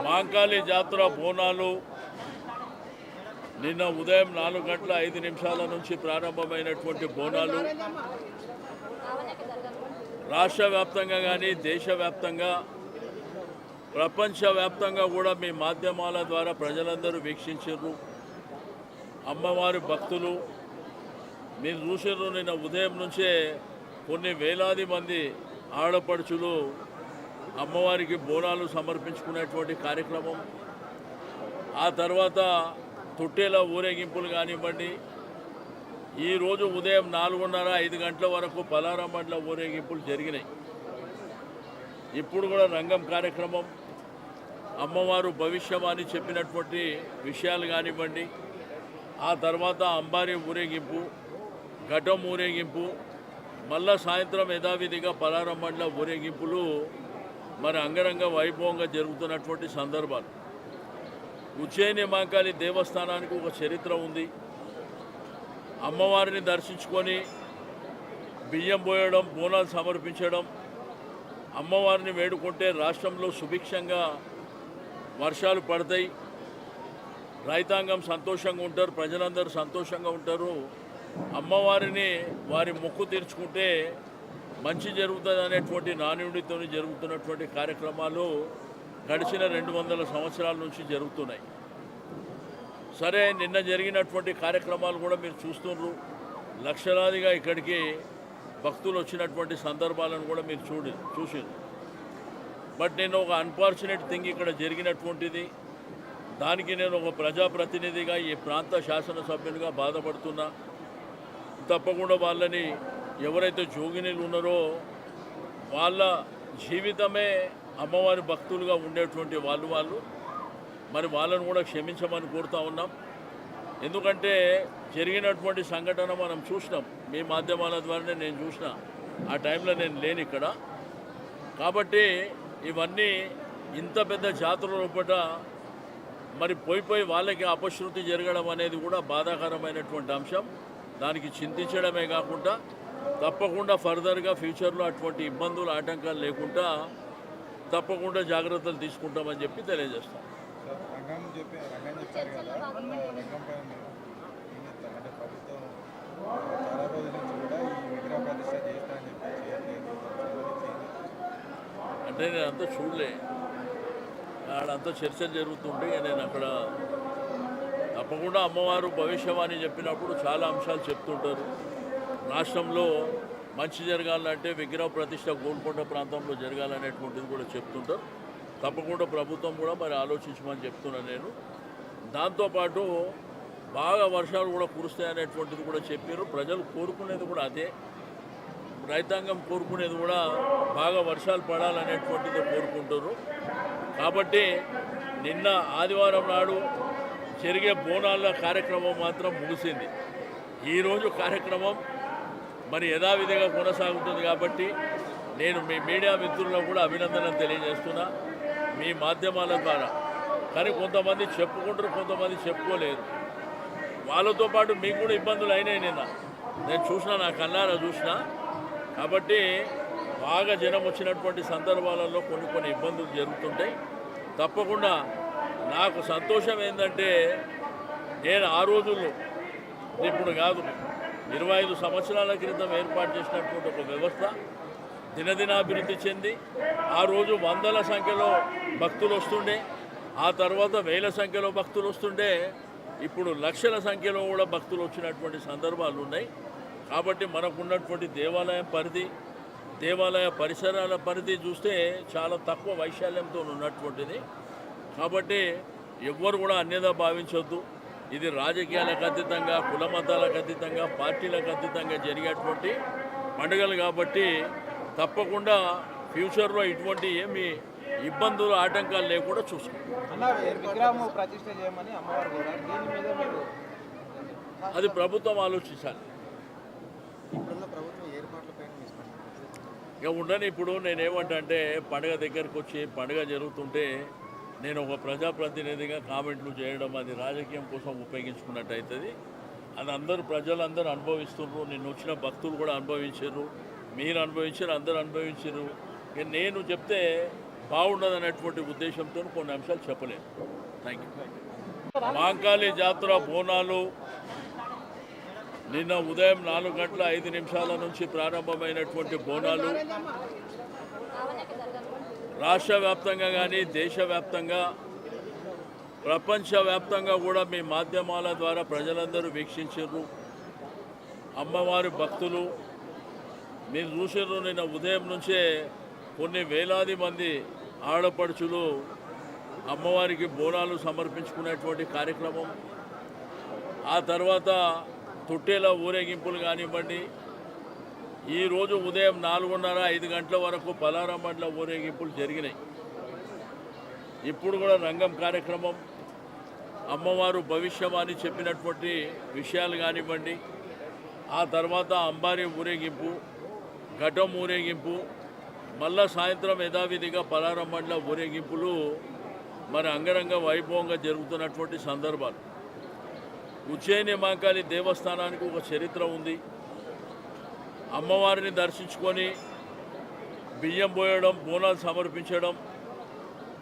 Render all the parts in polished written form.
మాంకాళి జాతర బోనాలు నిన్న ఉదయం 4:05 నుంచి ప్రారంభమైనటువంటి బోనాలు రాష్ట్ర వ్యాప్తంగా కానీ దేశవ్యాప్తంగా ప్రపంచవ్యాప్తంగా కూడా మీ మాధ్యమాల ద్వారా ప్రజలందరూ వీక్షించారు. అమ్మవారి భక్తులు మీరు చూసారు. నిన్న ఉదయం నుంచే కొన్ని వేలాది మంది ఆడపడుచులు అమ్మవారికి బోనాలు సమర్పించుకునేటువంటి కార్యక్రమం, ఆ తర్వాత తొట్టెల ఊరేగింపులు కానివ్వండి, ఈరోజు ఉదయం 4:30-5 గంటల వరకు పలారం బండ్ల ఊరేగింపులు జరిగినాయి. ఇప్పుడు కూడా రంగం కార్యక్రమం, అమ్మవారు భవిష్యవాణి చెప్పినటువంటి విషయాలు కానివ్వండి, ఆ తర్వాత అంబారీ ఊరేగింపు, ఘటం ఊరేగింపు, మళ్ళా సాయంత్రం యథావిధిగా పలారం బండ్ల ఊరేగింపులు మరి అంగరంగ వైభవంగా జరుగుతున్నటువంటి సందర్భాలు. ఉజ్జయిని మహంకాళి దేవస్థానానికి ఒక చరిత్ర ఉంది. అమ్మవారిని దర్శించుకొని బియ్యం పోయడం, బోనాలు సమర్పించడం, అమ్మవారిని వేడుకుంటే రాష్ట్రంలో సుభిక్షంగా వర్షాలు పడతాయి, రైతాంగం సంతోషంగా ఉంటారు, ప్రజలందరూ సంతోషంగా ఉంటారు. అమ్మవారిని వారి మొక్కు తీర్చుకుంటే మంచి జరుగుతుంది అనేటువంటి నానుడితో జరుగుతున్నటువంటి కార్యక్రమాలు గడిచిన 200 సంవత్సరాల నుంచి జరుగుతున్నాయి. సరే, నిన్న జరిగినటువంటి కార్యక్రమాలు కూడా మీరు చూస్తున్నారు. లక్షలాదిగా ఇక్కడికి భక్తులు వచ్చినటువంటి సందర్భాలను కూడా మీరు చూసారు. బట్ నేను ఒక అన్ఫార్చునేట్ థింగ్ ఇక్కడ జరిగినటువంటిది, దానికి నేను ఒక ప్రజాప్రతినిధిగా ఈ ప్రాంత శాసనసభ్యునిగా బాధపడుతున్నా. తప్పకుండా వాళ్ళని ఎవరైతే జోగినీలు ఉన్నారో వాళ్ళ జీవితమే అమ్మవారి భక్తులుగా ఉండేటువంటి వాళ్ళు మరి వాళ్ళను కూడా క్షమించమని కోరుతూ ఉన్నాం. ఎందుకంటే జరిగినటువంటి సంఘటన మనం చూసినాం, మీ మాధ్యమాల ద్వారానే నేను చూసిన. ఆ టైంలో నేను లేను ఇక్కడ. కాబట్టి ఇవన్నీ ఇంత పెద్ద జాతర లోపల మరి పోయి వాళ్ళకి అపశృతి జరగడం అనేది కూడా బాధాకరమైనటువంటి అంశం. దానికి చింతించడమే కాకుండా తప్పకుండా ఫర్దర్గా ఫ్యూచర్లో అటువంటి ఇబ్బందులు, ఆటంకాలు లేకుండా తప్పకుండా జాగ్రత్తలు తీసుకుంటామని చెప్పి తెలియజేస్తాం. అంటే నేను అంతా చూడలే, ఆడంతా చర్చలు జరుగుతుంటే నేను అక్కడ తప్పకుండా అమ్మవారు భవిష్యవాణి చెప్పినప్పుడు చాలా అంశాలు చెప్తుంటారు. రాష్ట్రంలో మంచి జరగాలంటే విగ్రహ ప్రతిష్ట గోల్కొండ ప్రాంతంలో జరగాలనేటువంటిది కూడా చెప్తుంటారు. తప్పకుండా ప్రభుత్వం కూడా మరి ఆలోచించమని చెప్తున్నాను నేను. దాంతోపాటు బాగా వర్షాలు కూడా కురుస్తాయనేటువంటిది కూడా చెప్పారు. ప్రజలు కోరుకునేది కూడా అదే, రైతాంగం కోరుకునేది కూడా బాగా వర్షాలు పడాలనేటువంటిది కోరుకుంటారు. కాబట్టి నిన్న ఆదివారం నాడు జరిగే బోనాల కార్యక్రమం మాత్రం ముగిసింది. ఈరోజు కార్యక్రమం మరి యథావిధిగా కొనసాగుతుంది. కాబట్టి నేను మీ మీడియా మిత్రులకు కూడా అభినందనలు తెలియజేస్తున్నా మీ మాధ్యమాల ద్వారా. కానీ కొంతమంది చెప్పుకుంటారు, కొంతమంది చెప్పుకోలేరు. వాళ్ళతో పాటు మీకు కూడా ఇబ్బందులు అయినాయి. నేను చూసినా, నా కళ్ళారా చూసినా. కాబట్టి బాగా జనం వచ్చినటువంటి సందర్భాలలో కొన్ని ఇబ్బందులు జరుగుతుంటాయి. తప్పకుండా నాకు సంతోషం ఏంటంటే నేను ఆ రోజుల్లో, ఇప్పుడు కాదు, 25 సంవత్సరాల క్రితం ఏర్పాటు చేసినటువంటి ఒక వ్యవస్థ దినదినాభివృద్ధి చెంది ఆ రోజు వందల సంఖ్యలో భక్తులు వస్తుండే, ఆ తర్వాత వేల సంఖ్యలో భక్తులు వస్తుండే, ఇప్పుడు లక్షల సంఖ్యలో కూడా భక్తులు వచ్చినటువంటి సందర్భాలు ఉన్నాయి. కాబట్టి మనకున్నటువంటి దేవాలయం పరిధి, దేవాలయ పరిసరాల పరిధి చూస్తే చాలా తక్కువ వైశాల్యంతో ఉన్నటువంటిది. కాబట్టి ఎవ్వరు కూడా అన్యదా భావించొద్దు. ఇది రాజకీయాలకు అతీతంగా, కుల మతాలకు అతీతంగా, పార్టీలకు అతీతంగా జరిగేటువంటి పండుగలు. కాబట్టి తప్పకుండా ఫ్యూచర్లో ఇటువంటి ఏమి ఇబ్బందులు, ఆటంకాలు లేకుండా చూసుకుంటాం. అది ప్రభుత్వం ఆలోచించాలి. ఇక ఉండని. ఇప్పుడు నేనేమంటే పండుగ దగ్గరికి వచ్చి పండుగ జరుగుతుంటే నేను ఒక ప్రజాప్రతినిధిగా కామెంట్లు చేయడం అది రాజకీయం కోసం ఉపయోగించుకున్నట్టు అవుతుంది. అది ప్రజలందరూ అనుభవిస్తున్నారు. నిన్న వచ్చిన భక్తులు కూడా అనుభవించారు, మీరు అనుభవించారు, అందరూ అనుభవించారు. నేను చెప్తే బాగుండదనేటువంటి ఉద్దేశంతో కొన్ని అంశాలు చెప్పలేను. Thank you. మాంకాళి జాతర బోనాలు నిన్న ఉదయం 4:05 నుంచి ప్రారంభమైనటువంటి బోనాలు రాష్ట్ర వ్యాప్తంగా కానీ దేశవ్యాప్తంగా ప్రపంచవ్యాప్తంగా కూడా మీ మాధ్యమాల ద్వారా ప్రజలందరూ వీక్షించారు. అమ్మవారి భక్తులు మీరు చూసారు. నిన్న ఉదయం నుంచే కొన్ని వేలాది మంది ఆడపడుచులు అమ్మవారికి బోనాలు సమర్పించుకునేటువంటి కార్యక్రమం, ఆ తర్వాత తొట్టేల ఊరేగింపులు కానివ్వండి, ఈరోజు ఉదయం 4:30-5 గంటల వరకు పలారం బండ్ల ఊరేగింపులు జరిగినాయి. ఇప్పుడు కూడా రంగం కార్యక్రమం, అమ్మవారు భవిష్యవాణి చెప్పినటువంటి విషయాలు కానివ్వండి, ఆ తర్వాత అంబారీ ఊరేగింపు, ఘటం ఊరేగింపు, మళ్ళా సాయంత్రం యథావిధిగా పలారం బండ్ల ఊరేగింపులు మరి అంగరంగ వైభవంగా జరుగుతున్నటువంటి సందర్భాలు. ఉజ్జయిని మహంకాళి దేవస్థానానికి ఒక చరిత్ర ఉంది. అమ్మవారిని దర్శించుకొని బియ్యం పోయడం, బోనాలు సమర్పించడం,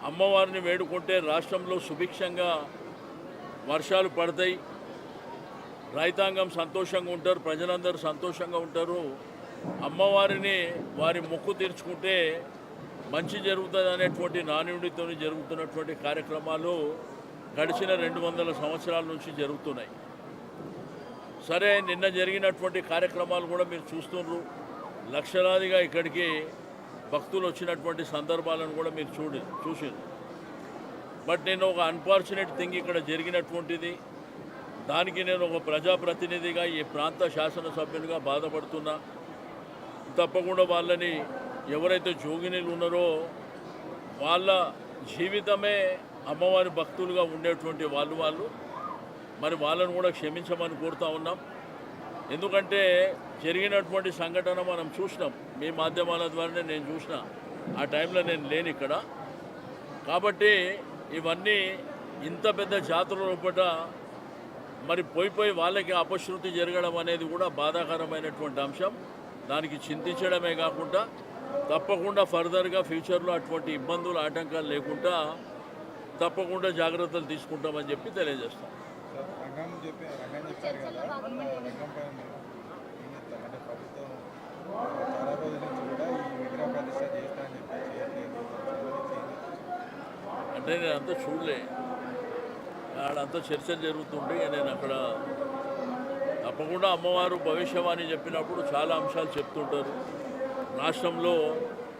అమ్మవారిని వేడుకుంటే రాష్ట్రంలో సుభిక్షంగా వర్షాలు పడతాయి, రైతాంగం సంతోషంగా ఉంటారు, ప్రజలందరూ సంతోషంగా ఉంటారు, అమ్మవారిని వారి మొక్కు తీర్చుకుంటే మంచి జరుగుతుంది అనేటువంటి నానుడితో జరుగుతున్నటువంటి కార్యక్రమాలు గడిచిన 200 సంవత్సరాల నుంచి జరుగుతున్నాయి. సరే, నిన్న జరిగినటువంటి కార్యక్రమాలు కూడా మీరు చూస్తున్నారు. లక్షలాదిగా ఇక్కడికి భక్తులు వచ్చినటువంటి సందర్భాలను కూడా మీరు చూసారు. బట్ నేను ఒక అన్ఫార్చునేట్ థింగ్ ఇక్కడ జరిగినటువంటిది, దానికి నేను ఒక ప్రజాప్రతినిధిగా ఈ ప్రాంత శాసనసభ్యునిగా బాధపడుతున్నా. తప్పకుండా వాళ్ళని ఎవరైతే జోగినీలు ఉన్నారో వాళ్ళ జీవితమే అమ్మవారి భక్తులుగా ఉండేటువంటి వాళ్ళు మరి వాళ్ళను కూడా క్షమించమని కోరుతూ ఉన్నాం. ఎందుకంటే జరిగినటువంటి సంఘటన మనం చూసినాం, మీ మాధ్యమాల ద్వారానే నేను చూసిన. ఆ టైంలో నేను లేను ఇక్కడ. కాబట్టి ఇవన్నీ ఇంత పెద్ద జాతర లోపల మరి పోయి వాళ్ళకి అపశృతి జరగడం అనేది కూడా బాధాకరమైనటువంటి అంశం. దానికి చింతించడమే కాకుండా తప్పకుండా ఫర్దర్గా ఫ్యూచర్లో అటువంటి ఇబ్బందులు, ఆటంకాలు లేకుండా తప్పకుండా జాగ్రత్తలు తీసుకుంటామని చెప్పి తెలియజేస్తాం. అంటే నేను అంతా చూడలే, ఆడంతా చర్చలు జరుగుతుంటే నేను అక్కడ తప్పకుండా అమ్మవారు భవిష్యవాణి చెప్పినప్పుడు చాలా అంశాలు చెప్తుంటారు. రాష్ట్రంలో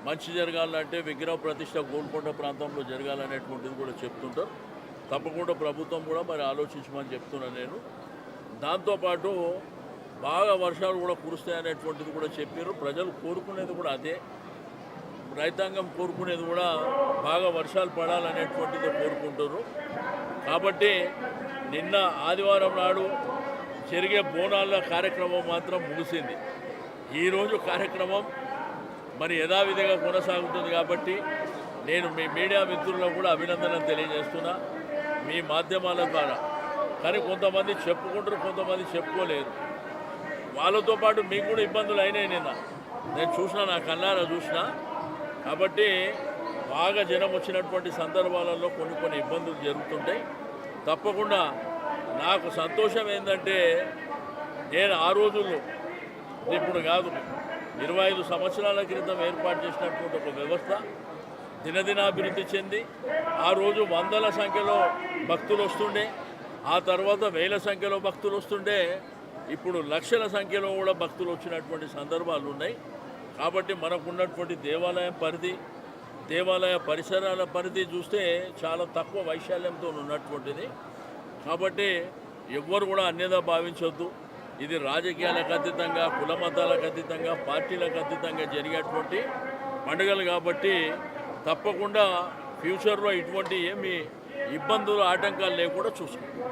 మంచి జరగాలంటే విగ్రహ ప్రతిష్ట గోల్కొండ ప్రాంతంలో జరగాలనేటువంటిది కూడా చెప్తుంటారు. తప్పకుండా ప్రభుత్వం కూడా మరి ఆలోచించమని చెప్తున్నాను నేను. దాంతోపాటు బాగా వర్షాలు కూడా కురుస్తాయనేటువంటిది కూడా చెప్పారు. ప్రజలు కోరుకునేది కూడా అదే, రైతాంగం కోరుకునేది కూడా బాగా వర్షాలు పడాలనేటువంటిది కోరుకుంటారు. కాబట్టి నిన్న ఆదివారం నాడు జరిగే బోనాల కార్యక్రమం మాత్రం ముగిసింది. ఈరోజు కార్యక్రమం మరి యథావిధిగా కొనసాగుతుంది. కాబట్టి నేను మీ మీడియా మిత్రులకు కూడా అభినందనలు తెలియజేస్తున్నా మీ మాధ్యమాల ద్వారా. కానీ కొంతమంది చెప్పుకుంటారు, కొంతమంది చెప్పుకోలేరు. వాళ్ళతో పాటు మీకు కూడా ఇబ్బందులు అయినాయి. నేను చూసినా, నా కళ్ళారా చూసినా. కాబట్టి బాగా జనం వచ్చినటువంటి సందర్భాలలో కొన్ని ఇబ్బందులు జరుగుతుంటాయి. తప్పకుండా నాకు సంతోషం ఏంటంటే నేను ఆ రోజుల్లో, ఇప్పుడు కాదు, 25 సంవత్సరాల క్రితం ఏర్పాటు చేసినటువంటి ఒక వ్యవస్థ దినదినాభివృద్ధి చెంది ఆ రోజు వందల సంఖ్యలో భక్తులు వస్తుండే, ఆ తర్వాత వేల సంఖ్యలో భక్తులు వస్తుండే, ఇప్పుడు లక్షల సంఖ్యలో కూడా భక్తులు వచ్చినటువంటి సందర్భాలు ఉన్నాయి. కాబట్టి మనకున్నటువంటి దేవాలయం పరిధి, దేవాలయ పరిసరాల పరిధి చూస్తే చాలా తక్కువ వైశాల్యంతో ఉన్నటువంటిది. కాబట్టి ఎవ్వరు కూడా అన్యదా భావించొద్దు. ఇది రాజకీయాలకు అతీతంగా, కుల మతాలకు అతీతంగా, పార్టీలకు అతీతంగా జరిగేటువంటి పండుగలు. కాబట్టి తప్పకుండా ఫ్యూచర్లో ఇటువంటి ఏమి ఇబ్బందులు, ఆటంకాలు లేకుండా చూసుకుంటాం.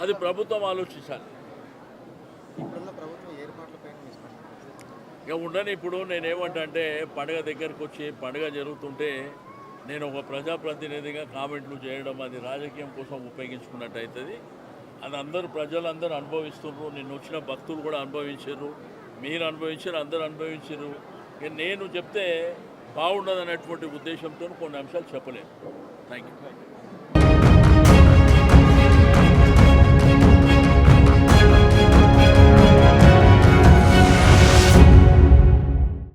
అది ప్రభుత్వం ఆలోచించాలి. ఇక ఉండని. ఇప్పుడు నేనేమంటే పండుగ దగ్గరికి వచ్చి పండుగ జరుగుతుంటే నేను ఒక ప్రజాప్రతినిధిగా కామెంట్లు చేయడం అది రాజకీయం కోసం ఉపయోగించుకున్నట్టు అవుతుంది. అది ప్రజలందరూ అనుభవిస్తున్నారు. నిన్న వచ్చిన భక్తులు కూడా అనుభవించారు, మీరు అనుభవించారు, అందరూ అనుభవించారు. ఇక నేను చెప్తే బాగుండదు అనేటువంటి ఉద్దేశంతో కొన్ని అంశాలు చెప్పలేను. Thank you.